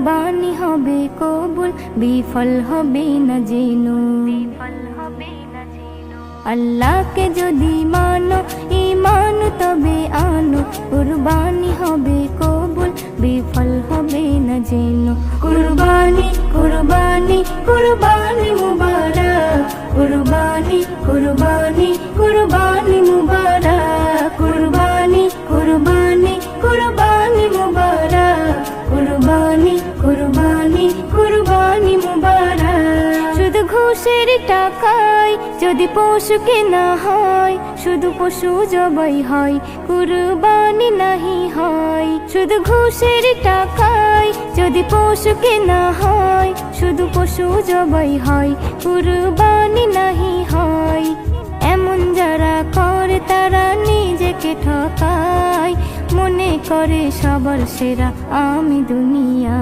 কুরবানি হবে কবুল, বিফল হবে না যেনো। আল্লাহকে যদি মানো, ঈমান তবে আনো, কুরবানি হবে কবুল, বিফল হবে না যেনো। কুরবানি কুরবানি কুরবানি মুবারক, কুরবানি কুরবানি কুরবানি মুবারক, কুরবানি কুরবানি কুরবানি মুবারক, কুরবানি কুরবানি কুরবানি মুবারক। শুধু ঘুষের টাকায় যদি পশু কেনা হয়, শুধু পশু জবাই হয়, কুরবানি নাহি হয়। শুধু ঘুষের টাকায় যদি পশু কেনা হয়, শুধু পশু জবাই হয়, কুরবানি নাহি হয়। এমন যারা করে তারা নিজেকে ঠকায়, মনে করে সবার সেরা আমি দুনিয়া।